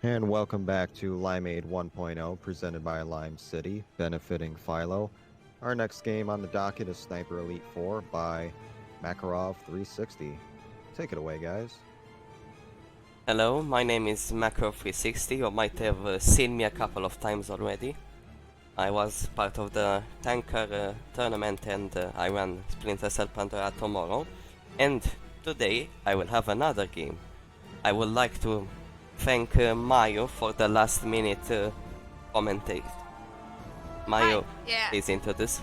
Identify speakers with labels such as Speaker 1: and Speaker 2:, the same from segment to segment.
Speaker 1: And welcome back to Limeade 1.0, presented by Lime City, benefiting Philo. Our next game on the docket is Sniper Elite 4 by Makarov360. Take it away, guys.
Speaker 2: Hello, my name is Makarov360. You might have seen me a couple of times already. I was part of the tanker tournament and I ran Splinter Cell Pandora tomorrow. And today I will have another game. I would like to thank Mayo for the last minute commentate. Mayo is into this.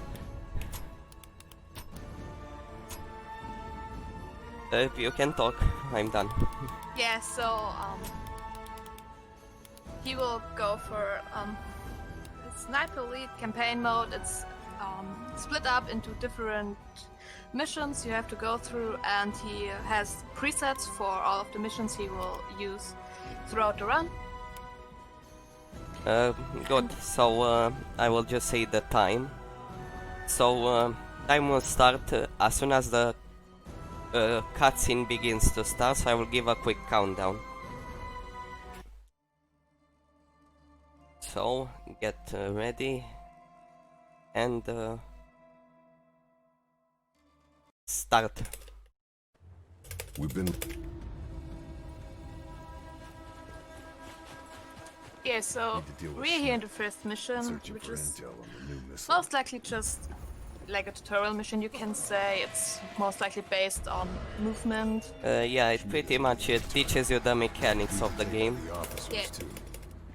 Speaker 2: You can talk, I'm done.
Speaker 3: Yeah, so he will go for Sniper Elite campaign mode. It's split up into different missions you have to go through, and he has presets for all of the missions he will use throughout the run.
Speaker 2: Good, so I will just say the time. So time will start as soon as the cutscene begins to start, so I will give a quick countdown. So, get ready and start.
Speaker 4: We've been...
Speaker 3: Yeah, so we're here in the first mission, which is most likely just like a tutorial mission, you can say. It's most likely based on movement.
Speaker 2: Yeah, it pretty much teaches you the mechanics of the game.
Speaker 3: Yeah.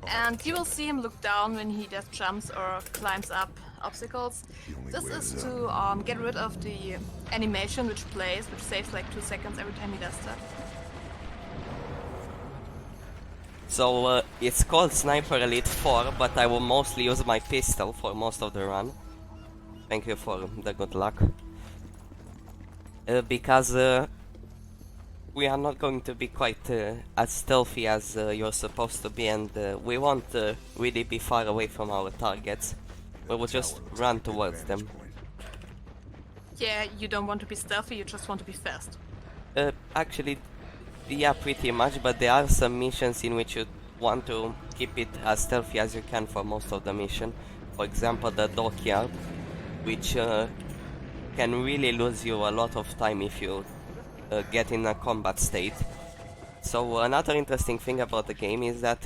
Speaker 3: And you will see him look down when he does jumps or climbs up obstacles. This is to get rid of the animation which plays, which saves like 2 seconds every time he does that.
Speaker 2: So it's called Sniper Elite 4, but I will mostly use my pistol for most of the run. Thank you for the good luck. Because we are not going to be quite as stealthy as you're supposed to be, and we won't really be far away from our targets. We will just run towards them.
Speaker 3: Yeah, you don't want to be stealthy, you just want to be fast.
Speaker 2: Actually, yeah, pretty much, but there are some missions in which you want to keep it as stealthy as you can for most of the mission. For example, the dockyard, which can really lose you a lot of time if you get in a combat state. So another interesting thing about the game is that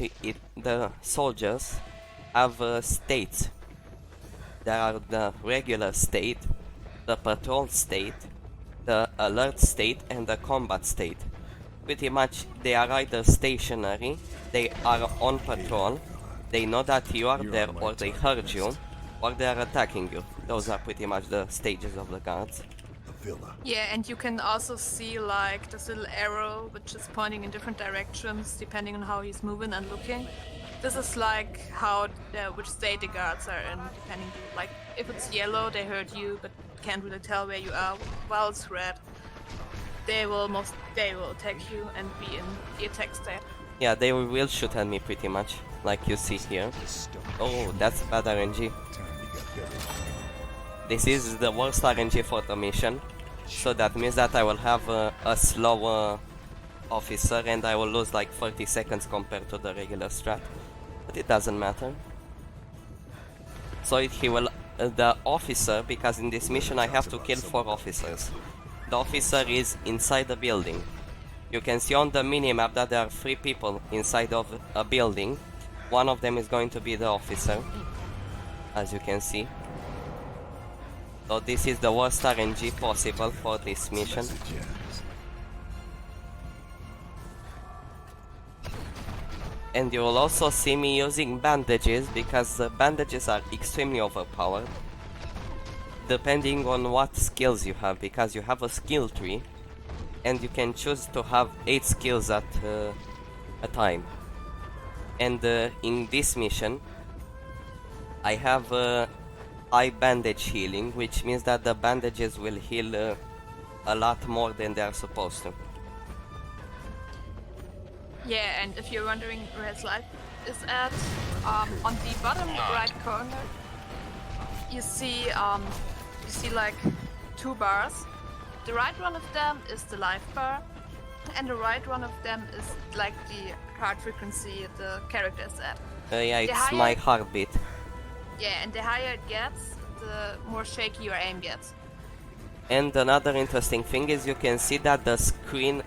Speaker 2: the soldiers have states. There are the regular state, the patrol state, the alert state, and the combat state. Pretty much they are either stationary, they are on patrol, they know that you are there, or they heard you, or they are attacking you. Those are pretty much the stages of the guards.
Speaker 3: Yeah, and you can also see like this little arrow which is pointing in different directions depending on how he's moving and looking. This is like how which state the guards are in, depending. Like if it's yellow, they heard you but can't really tell where you are. While it's red, they will attack you and be in the attack state.
Speaker 2: Yeah, they will shoot at me pretty much, like you see here. Oh, that's bad RNG. This is the worst RNG for the mission, so that means that I will have a slow officer and I will lose like 30 seconds compared to the regular strat, but it doesn't matter. So he will, the officer, because in this mission I have to kill 4 officers. The officer is inside the building. You can see on the minimap that there are 3 people inside of a building. One of them is going to be the officer, as you can see. So this is the worst RNG possible for this mission. And you will also see me using bandages, because the bandages are extremely overpowered, depending on what skills you have, because you have a skill tree and you can choose to have 8 skills at a time. And in this mission I have high bandage healing, which means that the bandages will heal a lot more than they are supposed to.
Speaker 3: Yeah, and if you're wondering where his life is at, on the bottom right corner you see like 2 bars. The right one of them is the life bar, and the right one of them is like the heart frequency the character is at.
Speaker 2: Yeah,
Speaker 3: The
Speaker 2: it's my
Speaker 3: higher-
Speaker 2: heartbeat.
Speaker 3: Yeah, and the higher it gets, the more shaky your aim gets.
Speaker 2: And another interesting thing is you can see that the screen,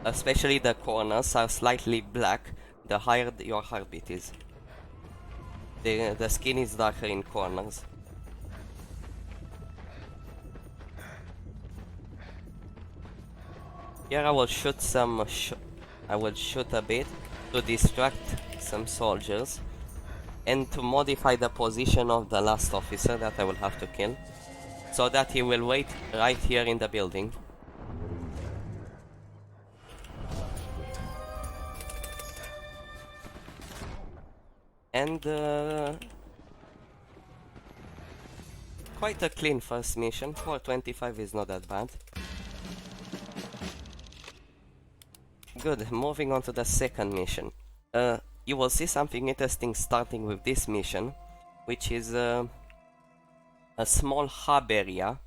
Speaker 2: especially the corners, are slightly black the higher your heartbeat is. The skin is darker in corners. Here I will shoot some. I will shoot a bit to distract some soldiers and to modify the position of the last officer that I will have to kill, so that he will wait right here in the building. And quite a clean first mission. 425 is not that bad. Good, moving on to the second mission. You will see something interesting starting with this mission, which is a small hub area,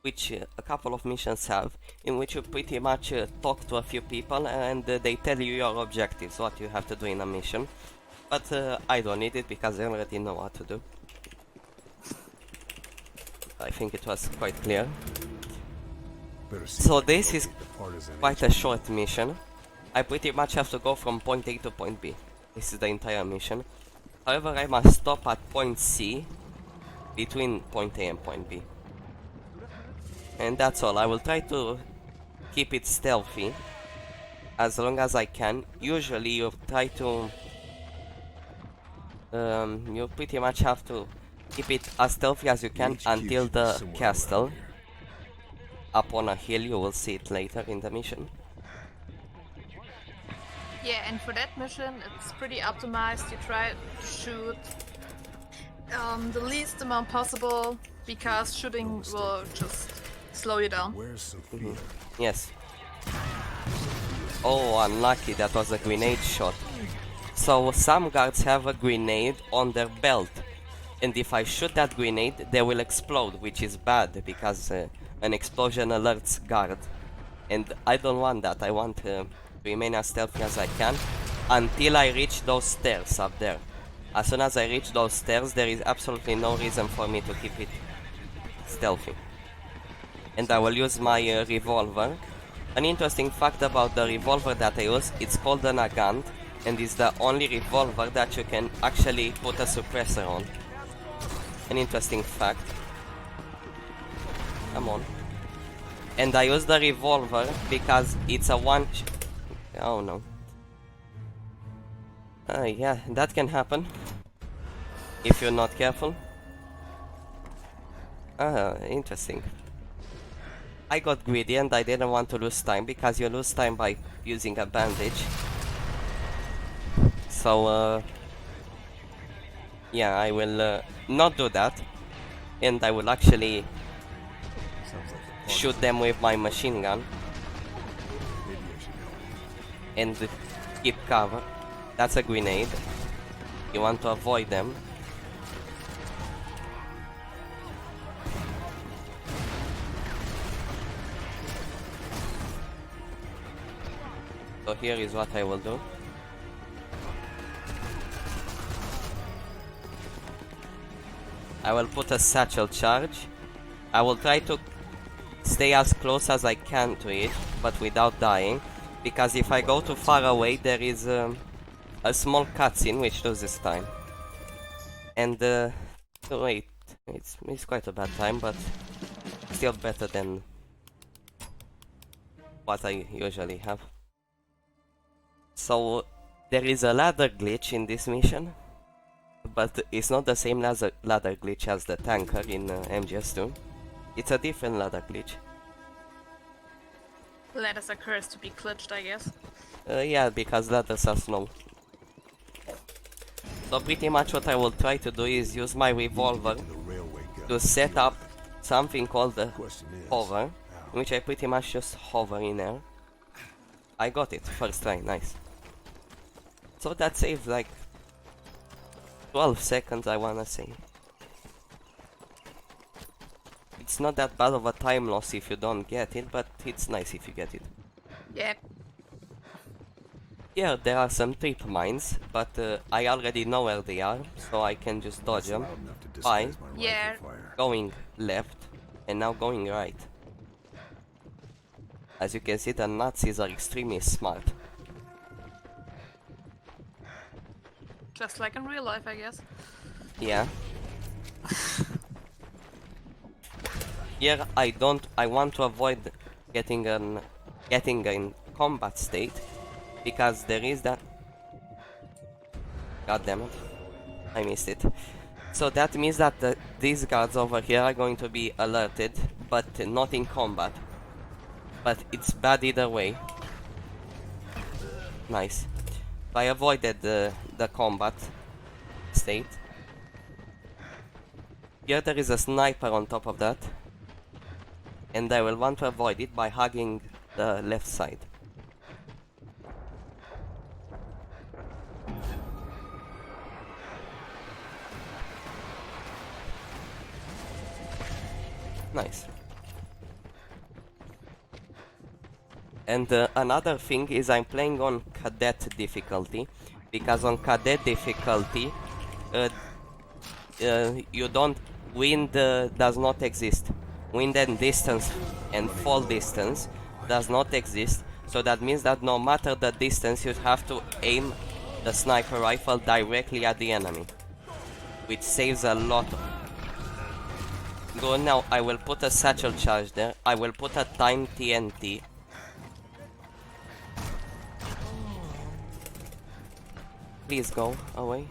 Speaker 2: which a couple of missions have, in which you pretty much talk to a few people and they tell you your objectives, what you have to do in a mission. But I don't need it because I already know what to do. I think it was quite clear. So this is quite a short mission. I pretty much have to go from point A to point B. This is the entire mission. However, I must stop at point C between point A and point B. And that's all. I will try to keep it stealthy as long as I can. Usually you try to... you pretty much have to keep it as stealthy as you can until the castle. Up on a hill, you will see it later in the mission.
Speaker 3: Yeah, and for that mission, it's pretty optimized. You try to shoot the least amount possible, because shooting will just slow you down.
Speaker 4: Where's Sophia?
Speaker 2: Yes. Oh, unlucky, that was a grenade shot. So some guards have a grenade on their belt, and if I shoot that grenade, they will explode, which is bad, because an explosion alerts guard. And I don't want that. I want to remain as stealthy as I can until I reach those stairs up there. As soon as I reach those stairs, there is absolutely no reason for me to keep it stealthy. And I will use my revolver. An interesting fact about the revolver that I use, it's called an Nagant, and it's the only revolver that you can actually put a suppressor on. An interesting fact. Come on. And I use the revolver because it's a one... Oh no. Yeah, that can happen if you're not careful. Interesting. I got greedy and I didn't want to lose time, because you lose time by using a bandage. So, yeah, I will not do that, and I will actually shoot them with my machine gun and keep cover. That's a grenade. You want to avoid them. So here is what I will do. I will put a satchel charge. I will try to stay as close as I can to it, but without dying, because if I go too far away, there is a small cutscene which loses time. And wait, it's quite a bad time, but still better than what I usually have. So there is a ladder glitch in this mission, but it's not the same ladder glitch as the tanker in MGS2. It's a different ladder glitch.
Speaker 3: Ladders are cursed to be glitched, I guess.
Speaker 2: Yeah, because ladders are slow. So pretty much what I will try to do is use my revolver to set up something called the hover, in which I pretty much just hover in air. I got it, first try, nice. So that saves like 12 seconds, I wanna say. It's not that bad of a time loss if you don't get it, but it's nice if you get it.
Speaker 3: Yeah.
Speaker 2: Here there are some trip mines, but I already know where they are, so I can just dodge them
Speaker 4: Loud enough to
Speaker 2: by
Speaker 4: disguise my
Speaker 3: Yeah.
Speaker 4: rifle fire.
Speaker 2: going left and now going right. As you can see, the Nazis are extremely smart.
Speaker 3: Just like in real life, I guess.
Speaker 2: Yeah. Here I want to avoid getting in combat state because there is that. God damn it, I missed it. So that means that these guards over here are going to be alerted, but not in combat. But it's bad either way. Nice. I avoided the combat state. Here there is a sniper on top of that. And I will want to avoid it by hugging the left side. Nice. And another thing is I'm playing on cadet difficulty, because on cadet difficulty you don't wind does not exist. Wind and distance and fall distance does not exist, so that means that no matter the distance you have to aim the sniper rifle directly at the enemy, which saves a lot. Go now, I will put a satchel charge there, I will put a time TNT. Please go away.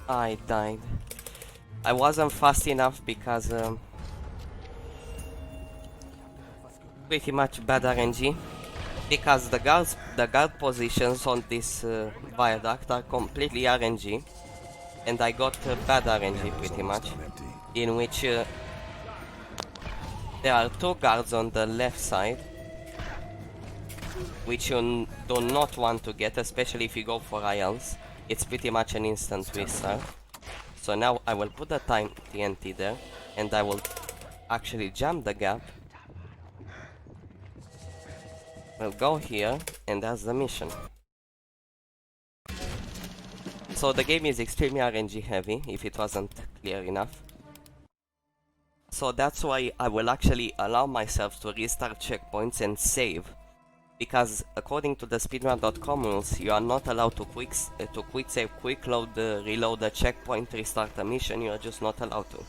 Speaker 2: I died. I wasn't fast enough because pretty much bad RNG. Because the guard positions on this viaduct are completely RNG, and I got bad RNG pretty much, in which there are two guards on the left side, which you do not want to get, especially if you go for ILs. It's pretty much an instant restart. So now I will put the time TNT there, and I will actually jump the gap. We'll go here, and that's the mission. So the game is extremely RNG heavy, if it wasn't clear enough. So that's why I will actually allow myself to restart checkpoints and save. Because according to the Speedrun.com rules, you are not allowed to quick save, quick load, reload a checkpoint, restart a mission. You are just not allowed to.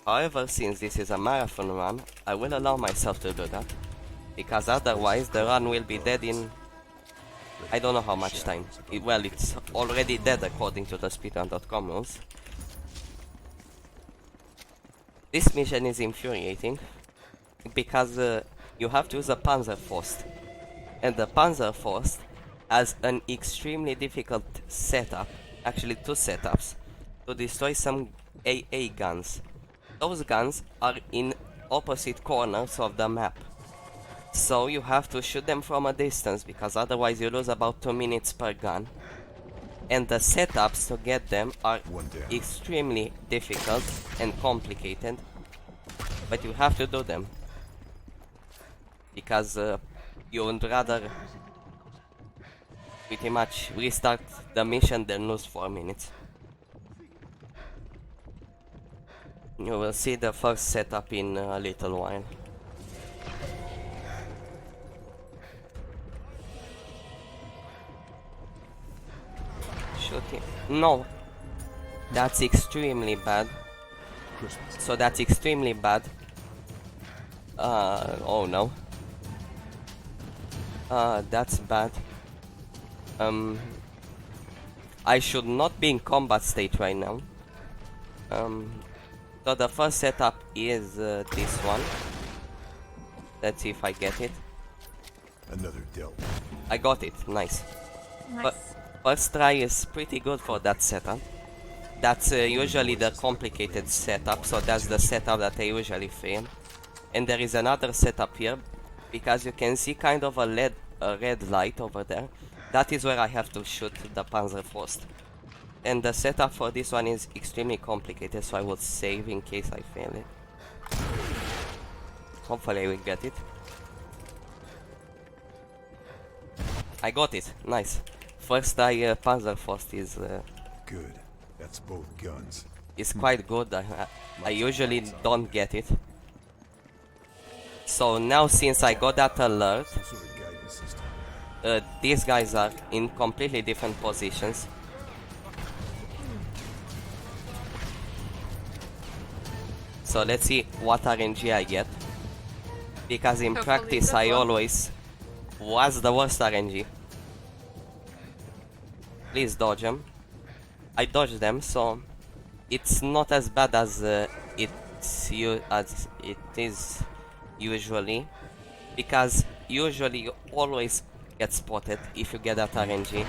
Speaker 2: However, since this is a marathon run, I will allow myself to do that, because otherwise the run will be dead in I don't know how much time. Well, it's already dead according to the Speedrun.com rules. This mission is infuriating because you have to use a Panzerfaust. And the Panzerfaust has an extremely difficult setup, actually two setups, to destroy some AA guns. Those guns are in opposite corners of the map. So you have to shoot them from a distance, because otherwise you lose about 2 minutes per gun. And the setups to get them are extremely difficult and complicated. But you have to do them, because you would rather pretty much restart the mission than lose 4 minutes. You will see the first setup in a little while. Shoot him. No! That's extremely bad. So that's extremely bad. Oh no. That's bad. I should not be in combat state right now. So the first setup is this one. Let's see if I get it.
Speaker 4: Another dealt.
Speaker 2: I got it, nice.
Speaker 3: Nice.
Speaker 2: But first try is pretty good for that setup. That's usually the complicated setup, so that's the setup that I usually fail. And there is another setup here, because you can see kind of a red light over there. That is where I have to shoot the Panzerfaust. And the setup for this one is extremely complicated, so I will save in case I fail it. Hopefully I will get it. I got it. Nice. First I puzzle first
Speaker 4: Good. That's both guns.
Speaker 2: is quite good. I usually don't get it. So now since I got that alert,
Speaker 4: Some sort of guidance system.
Speaker 2: these guys are in completely different positions. So let's see what RNG I get. Because in
Speaker 3: Hopefully
Speaker 2: practice
Speaker 3: good
Speaker 2: I
Speaker 3: one.
Speaker 2: always was the worst RNG. Please dodge them. I dodged them, so it's not as bad as as it is usually. Because usually you always get spotted if you get that RNG.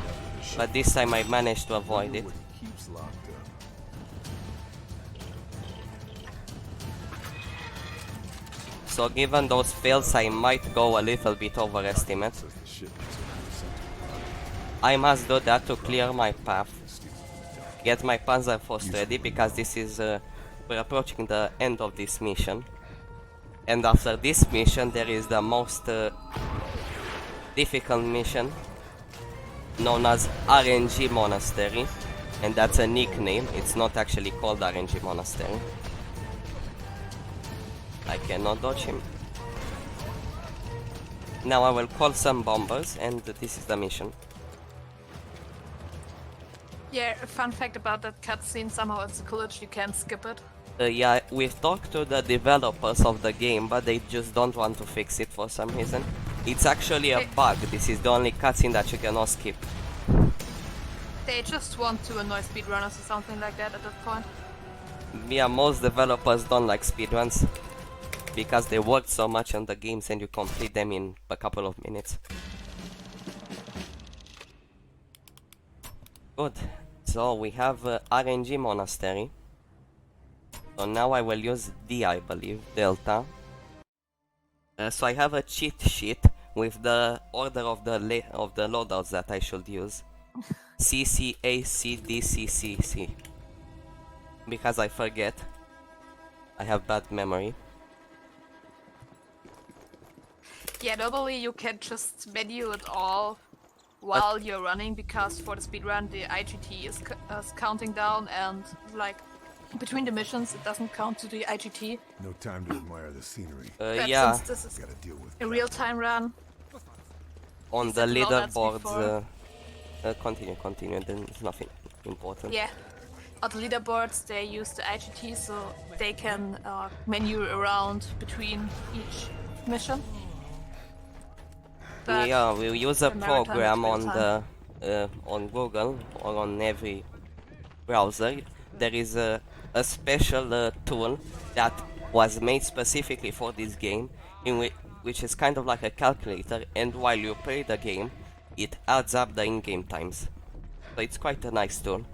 Speaker 2: But this time I managed to avoid it.
Speaker 4: What he keeps locked up.
Speaker 2: So given those fails, I might go a little bit overestimate.
Speaker 4: Says the shipment's already sent to
Speaker 2: I must do that to clear my path.
Speaker 4: Steve.
Speaker 2: Get my Panzer Force ready, because this is we're approaching the end of this mission. And after this mission there is the most difficult mission, known as RNG Monastery. And that's a nickname, it's not actually called RNG Monastery. I cannot dodge him. Now I will call some bombers, and this is the mission.
Speaker 3: Yeah, a fun fact about that cutscene, somehow it's a glitch, you can't skip it.
Speaker 2: Yeah, we've talked to the developers of the game, but they just don't want to fix it for some reason. It's actually a bug, this is the only cutscene that you cannot skip.
Speaker 3: They just want to annoy speedrunners or something like that at that point.
Speaker 2: Yeah, most developers don't like speedruns, because they work so much on the games and you complete them in a couple of minutes. Good. So we have RNG Monastery. So now I will use D, I believe, Delta. So I have a cheat sheet with the order of the loadouts that I should use. C, C, A, C, D, C, C, C. Because I forget. I have bad memory.
Speaker 3: Yeah, normally you can just menu it all while you're running, because for the speedrun the IGT is counting down, and like between the missions it doesn't count to the IGT.
Speaker 4: No time to admire the scenery.
Speaker 3: But
Speaker 2: Yeah,
Speaker 3: since this is
Speaker 4: Gotta deal with
Speaker 3: a real-time run,
Speaker 2: on the
Speaker 3: Said loadouts
Speaker 2: leaderboards.
Speaker 3: before.
Speaker 2: Continue, then it's nothing important.
Speaker 3: yeah, on the leaderboards they use the IGT, so they can menu around between each mission. But
Speaker 2: Yeah, we use a
Speaker 3: the maritime is
Speaker 2: program on
Speaker 3: real-time.
Speaker 2: the on Google or on every browser. There is a special tool that was made specifically for this game, which is kind of like a calculator, and while you play the game, it adds up the in-game times. So it's quite a nice tool.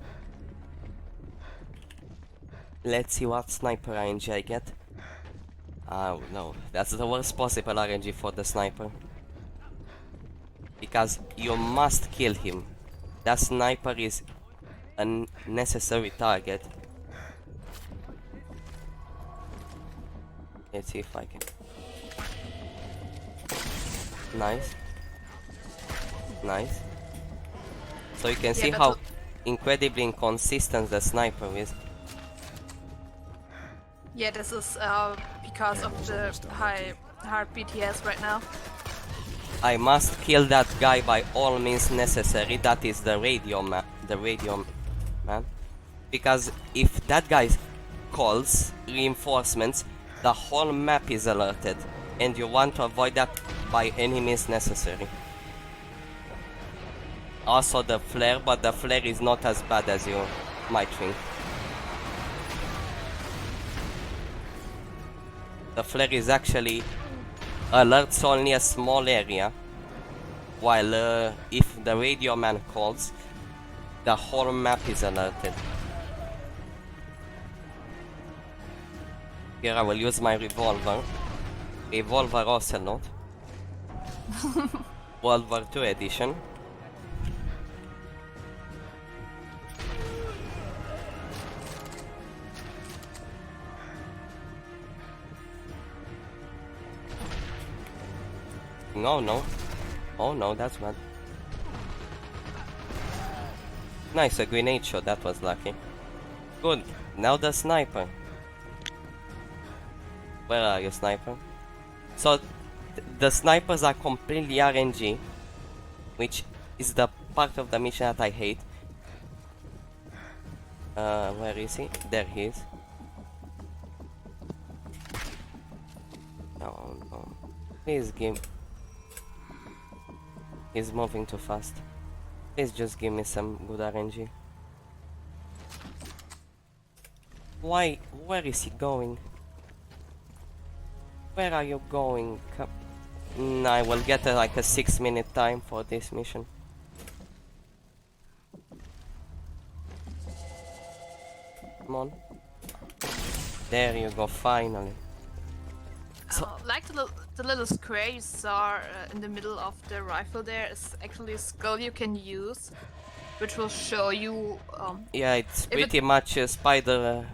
Speaker 2: Let's see what sniper RNG I get. Oh no, that's the worst possible RNG for the sniper. Because you must kill him. That sniper is a necessary target. Let's see if I can. Nice. Nice. So you can see
Speaker 3: but
Speaker 2: how incredibly inconsistent the sniper is.
Speaker 3: yeah, this is because of the hard BTS right now.
Speaker 2: I must kill that guy by all means necessary. That is the radio man. Because if that guy calls reinforcements, the whole map is alerted, and you want to avoid that by any means necessary. Also the flare, but the flare is not as bad as you might think. The flare is actually alerts only a small area, while if the radio man calls, the whole map is alerted. Here I will use my revolver. Revolver Ocelot. World War II edition. No. Oh no, that's bad. Nice, a grenade shot, that was lucky. Good, now the sniper. Where are you, sniper? So, the snipers are completely RNG, which is the part of the mission that I hate. Where is he? There he is. Oh no. Please give... He's moving too fast. Please just give me some good RNG. Why? Where is he going? Where are you going? I will get like a 6-minute time for this mission. Come on. There you go, finally. So,
Speaker 3: Like the little square you saw in the middle of the rifle there is actually a skull you can use, which will show you.
Speaker 2: yeah, it's pretty much a spider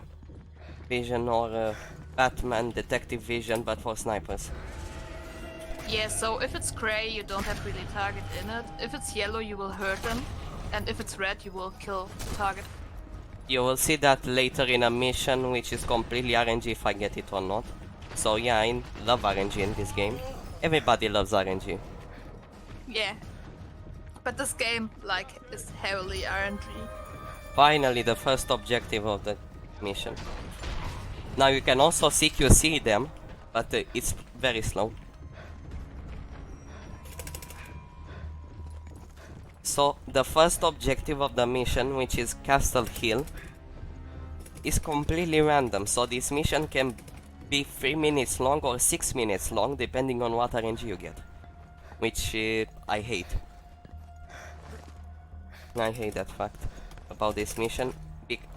Speaker 2: vision or Batman detective vision, but for snipers.
Speaker 3: Yeah, so if it's gray, you don't have really target in it. If it's yellow, you will hurt them, and if it's red, you will kill the target.
Speaker 2: You will see that later in a mission, which is completely RNG if I get it or not. So yeah, I love RNG in this game. Everybody loves RNG.
Speaker 3: Yeah, but this game like is heavily RNG.
Speaker 2: Finally, the first objective of the mission. Now you can also CQC them, but it's very slow. So the first objective of the mission, which is Castle Hill, is completely random. So this mission can be 3 minutes long or 6 minutes long, depending on what RNG you get. Which I hate. I hate that fact about this mission.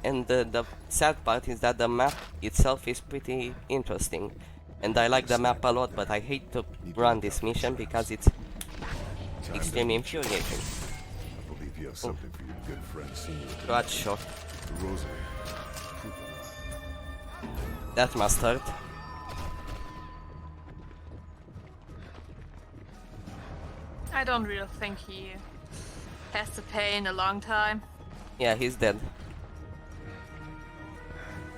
Speaker 2: And the sad part is that the map itself is pretty interesting. And I like the map a lot, but I hate to run this mission because it's extremely infuriating.
Speaker 4: I believe you have something for your good friend, Senior.
Speaker 2: Crotch shot.
Speaker 4: The Rosary.
Speaker 2: That must hurt.
Speaker 3: I don't really think he has to pay in a long time.
Speaker 2: Yeah, he's dead.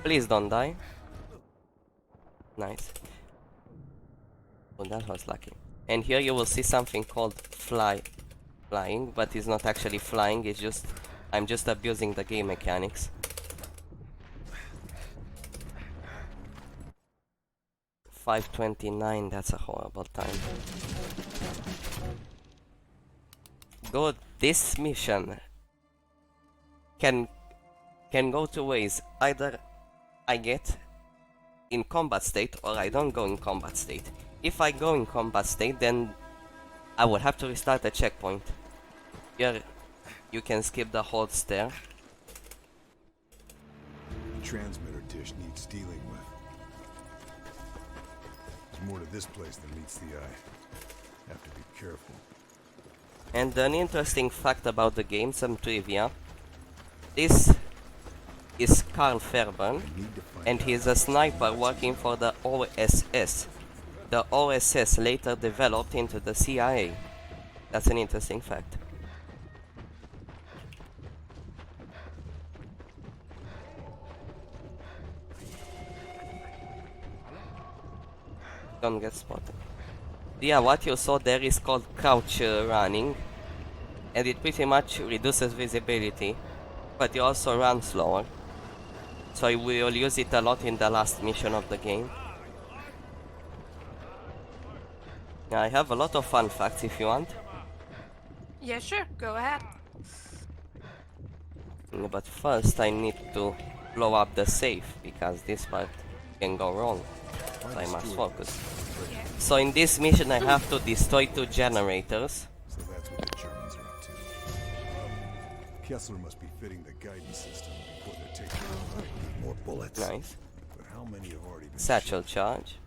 Speaker 2: Please don't die. Nice. Oh, that was lucky. And here you will see something called flying, but it's not actually flying, it's just... I'm just abusing the game mechanics. 5:29, that's a horrible time. Good, this mission can go two ways. Either I get in combat state or I don't go in combat state. If I go in combat state, then I will have to restart the checkpoint. Here you can skip the whole stair.
Speaker 4: The transmitter dish needs dealing with. There's more to this place than meets the eye. Have to be careful.
Speaker 2: And an interesting fact about the game, some trivia. This is Carl Fairburn, and he's a sniper working for the OSS. The OSS later developed into the CIA. That's an interesting fact. Don't get spotted. Yeah, what you saw there is called crouch running, and it pretty much reduces visibility, but you also run slower. So we will use it a lot in the last mission of the game. I have a lot of fun facts if you want.
Speaker 3: Yeah, sure, go ahead.
Speaker 2: But first I need to blow up the safe, because this part can go wrong. So I must focus. So in this mission I have to destroy 2 generators.
Speaker 4: So that's what the Germans are up to. Kessler must be fitting the guidance system before they take more bullets.
Speaker 2: Nice.
Speaker 4: But how many have already been
Speaker 2: Satchel charge.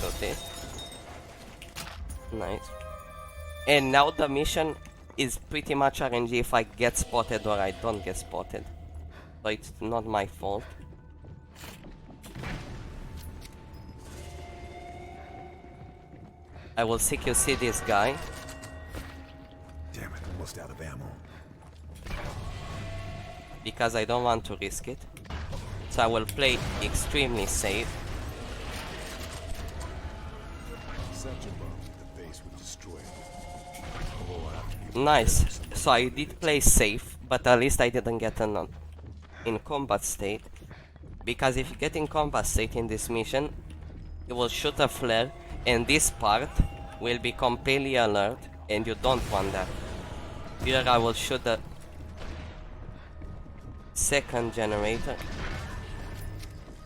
Speaker 2: Got it. Nice. And now the mission is pretty much RNG if I get spotted or I don't get spotted. So it's not my fault. I will CQC this guy.
Speaker 4: Damn it, almost out of ammo.
Speaker 2: because I don't want to risk it. So I will play extremely safe.
Speaker 4: Such a bomb the base would destroy it. Although I have to be
Speaker 2: Nice.
Speaker 4: prepared for
Speaker 2: So I
Speaker 4: something
Speaker 2: did play safe, but at least I didn't get an in combat state. Because if you get in combat state in this mission, you will shoot a flare, and this part will be completely alert, and you don't want that. Here I will shoot the second generator,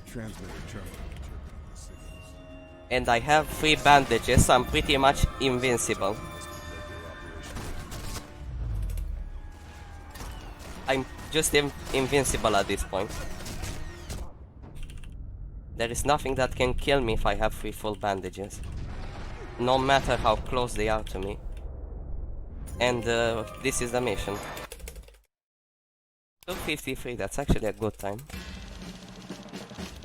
Speaker 4: Transmitter terminal interpreting the signals.
Speaker 2: and I have 3 bandages, so I'm pretty much invincible.
Speaker 4: Must be regular operation.
Speaker 2: I'm just invincible at this point. There is nothing that can kill me if I have 3 full bandages, no matter how close they are to me. And this is the mission. 2:53, that's actually a good time.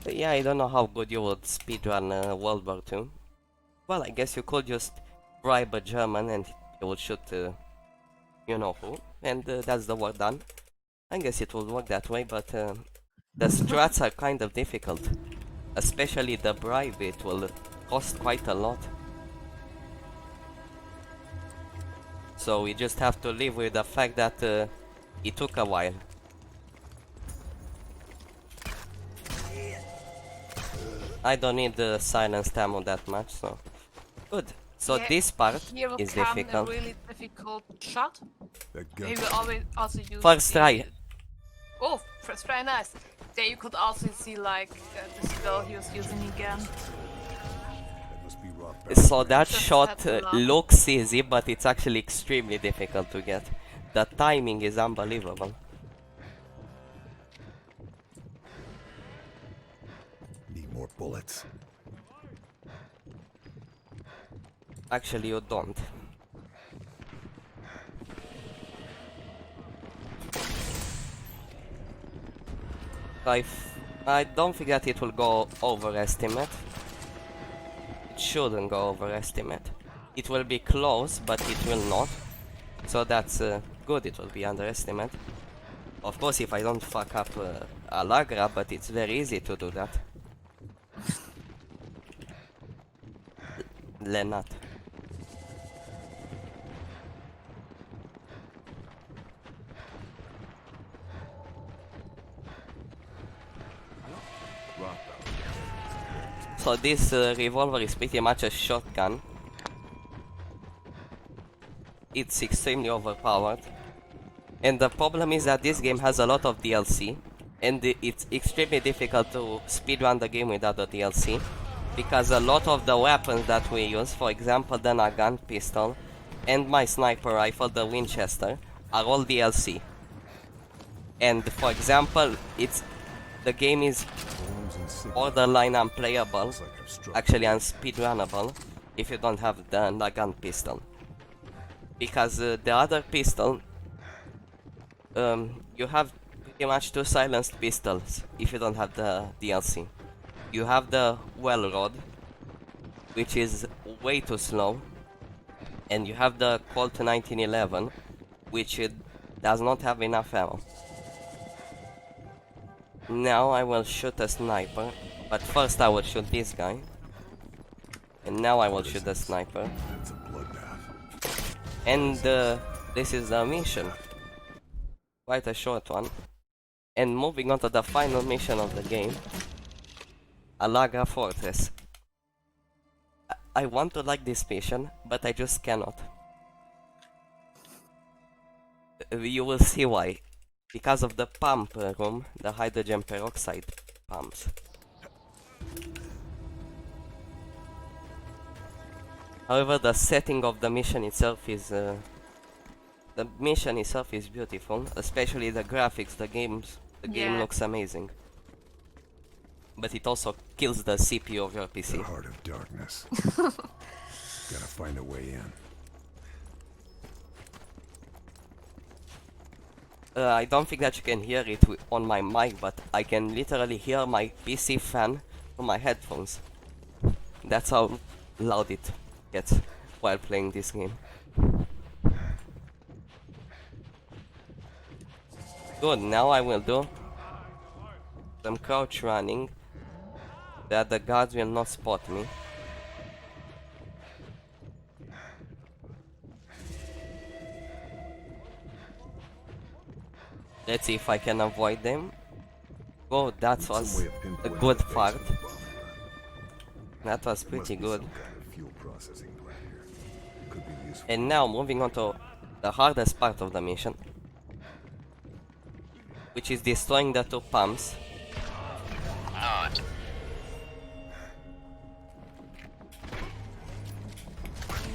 Speaker 2: But yeah, I don't know how good you would speedrun World War II. Well, I guess you could just bribe a German and he would shoot you know who, and that's the war done. I guess it would work that way, but the strats are kind of difficult. Especially the bribe, it will cost quite a lot. So we just have to live with the fact that it took a while. I don't need the silenced ammo that much, so good. So
Speaker 3: Yeah,
Speaker 2: this part
Speaker 3: Here will
Speaker 2: is
Speaker 3: come
Speaker 2: difficult.
Speaker 3: a really difficult shot.
Speaker 4: That
Speaker 3: He
Speaker 4: gun.
Speaker 3: will always also use
Speaker 2: First
Speaker 3: the-
Speaker 2: try.
Speaker 3: Oh, first try, nice. There you could also see like the spell he was using again.
Speaker 4: That must be raw
Speaker 2: So that
Speaker 3: Just
Speaker 2: shot
Speaker 3: had to laugh.
Speaker 2: looks easy, but it's actually extremely difficult to get. The timing is unbelievable.
Speaker 4: Need more bullets.
Speaker 2: Actually, you don't. I don't think that it will go overestimate. It shouldn't go overestimate. It will be close, but it will not. So that's good, it will be underestimate. Of course, if I don't fuck up Alagra, but it's very easy to do that. Lenat. So this revolver is pretty much a shotgun. It's extremely overpowered. And the problem is that this game has a lot of DLC. And it's extremely difficult to speedrun the game without the DLC. Because a lot of the weapons that we use, for example the Nagant pistol and my sniper rifle, the Winchester, are all DLC. And for example, the game is
Speaker 4: Forms and signals.
Speaker 2: borderline unplayable,
Speaker 4: Looks like I've struck.
Speaker 2: actually unspeedrunnable, if you don't have the Nagant pistol. Because the other pistol, you have pretty much 2 silenced pistols if you don't have the DLC. You have the well rod, which is way too slow, and you have the Colt 1911, which does not have enough ammo. Now I will shoot a sniper, but first I will shoot this guy, and now I will shoot the sniper.
Speaker 4: It's a bloodbath.
Speaker 2: And this is the mission. Quite a short one. And moving on to the final mission of the game. Alaga Fortress. I want to like this mission, but I just cannot. You will see why. Because of the pump room, the hydrogen peroxide pumps. However, the setting of the mission itself is beautiful, especially the graphics. The game
Speaker 3: Yeah.
Speaker 2: looks amazing. But it also kills the CPU of your
Speaker 4: The
Speaker 2: PC.
Speaker 4: heart of darkness. Gotta find a way in.
Speaker 2: I don't think that you can hear it on my mic, but I can literally hear my PC fan from my headphones. That's how loud it gets while playing this game. Good, now I will do some crouch running that the guards will not spot me. Let's see if I can avoid them. Oh, that
Speaker 4: Some
Speaker 2: was
Speaker 4: way of
Speaker 2: a
Speaker 4: pinpointing
Speaker 2: good
Speaker 4: the base
Speaker 2: part.
Speaker 4: of the bombing run.
Speaker 2: That was
Speaker 4: There must
Speaker 2: pretty
Speaker 4: be
Speaker 2: good.
Speaker 4: some kind of fuel processing plant here. Could be useful.
Speaker 2: And now moving on to the hardest part of the mission, which is destroying the two pumps.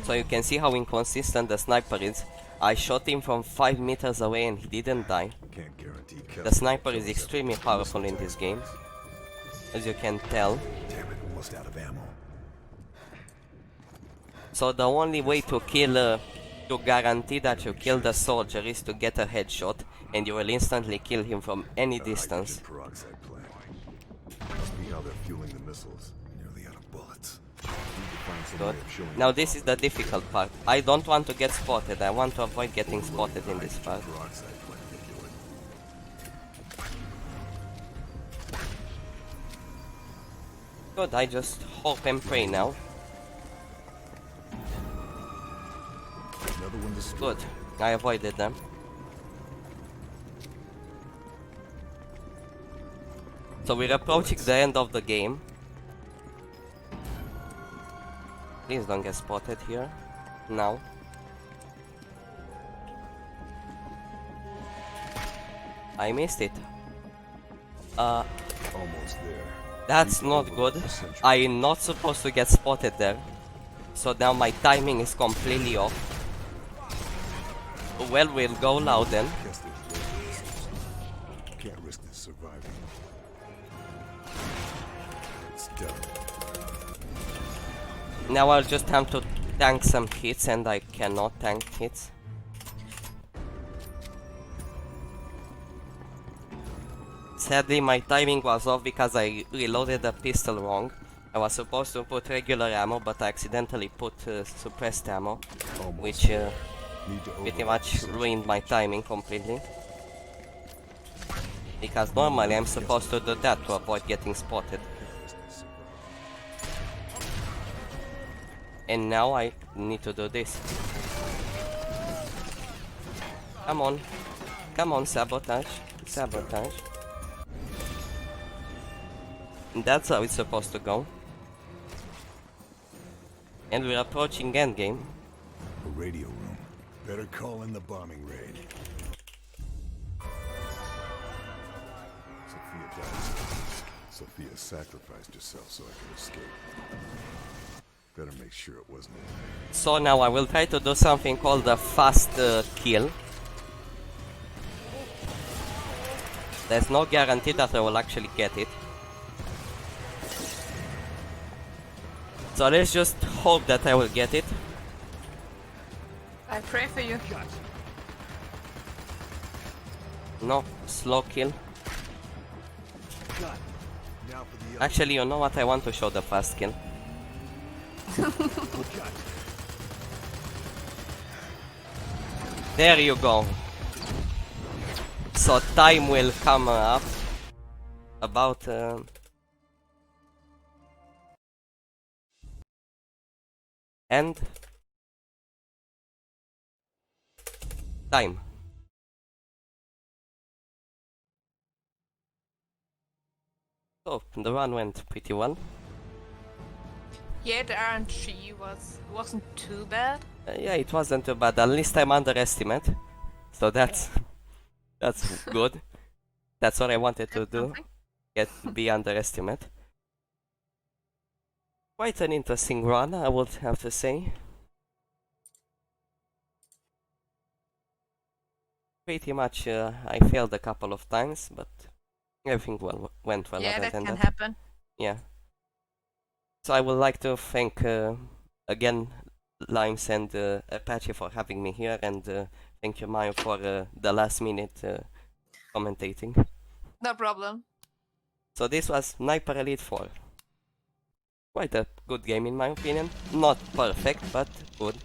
Speaker 2: So you can see how inconsistent the sniper is. I shot him from 5 meters away and he didn't die.
Speaker 4: Can't guarantee
Speaker 2: The sniper is extremely powerful in this game, as you can tell.
Speaker 4: Damn it, almost out of ammo.
Speaker 2: So the only way to kill, to guarantee that you kill the soldier is to get a headshot, and you will instantly kill him from any distance.
Speaker 4: Hydrogen peroxide plant. Must be how they're fueling the missiles. Nearly out of bullets. Need to find some
Speaker 2: Good.
Speaker 4: way of showing
Speaker 2: Now
Speaker 4: the
Speaker 2: this is the difficult part. I don't want to get spotted. I want to avoid getting spotted in this part.
Speaker 4: peroxide plant to do it.
Speaker 2: Good, I just hope and pray now.
Speaker 4: Another one destroyed.
Speaker 2: Good, I avoided them. So we're approaching the end of the game. Please don't get spotted here. Now. I missed it.
Speaker 4: Almost there.
Speaker 2: That's not good. I'm not supposed to get spotted there. So now my timing is completely off. Well, we'll go loud then.
Speaker 4: Guess there's loads of missiles. Can't risk this surviving. It's done.
Speaker 2: Now I'll just have to tank some hits, and I cannot tank hits. Sadly, my timing was off because I reloaded the pistol wrong. I was supposed to put regular ammo, but I accidentally put suppressed ammo, which pretty much ruined my timing completely. Because normally I'm supposed to do that to avoid getting spotted. And now I need to do this. Come on. Come on, sabotage. Sabotage. And that's how it's supposed to go. And we're approaching endgame.
Speaker 4: A radio room. Better call in the bombing raid. Sophia died. Sophia sacrificed herself so I could escape. Better make sure it wasn't.
Speaker 2: So now I will try to do something called a fast kill. There's no guarantee that I will actually get it. So let's just hope that I will get it.
Speaker 3: I pray for you.
Speaker 2: No, slow kill.
Speaker 4: Now for the
Speaker 2: Actually, you know what? I want to show the fast kill. There you go. So time will come up about and time. So the run went pretty well.
Speaker 3: Yeah, the RNG wasn't too bad.
Speaker 2: Yeah, it wasn't too bad. At least I'm underestimate. So that's good. That's what I wanted to do. Be underestimate. Quite an interesting run, I would have to say. Pretty much I failed a couple of times, but everything went well
Speaker 3: Yeah,
Speaker 2: other
Speaker 3: that
Speaker 2: than
Speaker 3: can
Speaker 2: that.
Speaker 3: happen.
Speaker 2: Yeah. So I would like to thank again Limes and Apache for having me here, and thank you Mayo for the last minute commentating.
Speaker 3: No problem.
Speaker 2: So this was Sniper Elite 4. Quite a good game in my opinion. Not perfect, but good.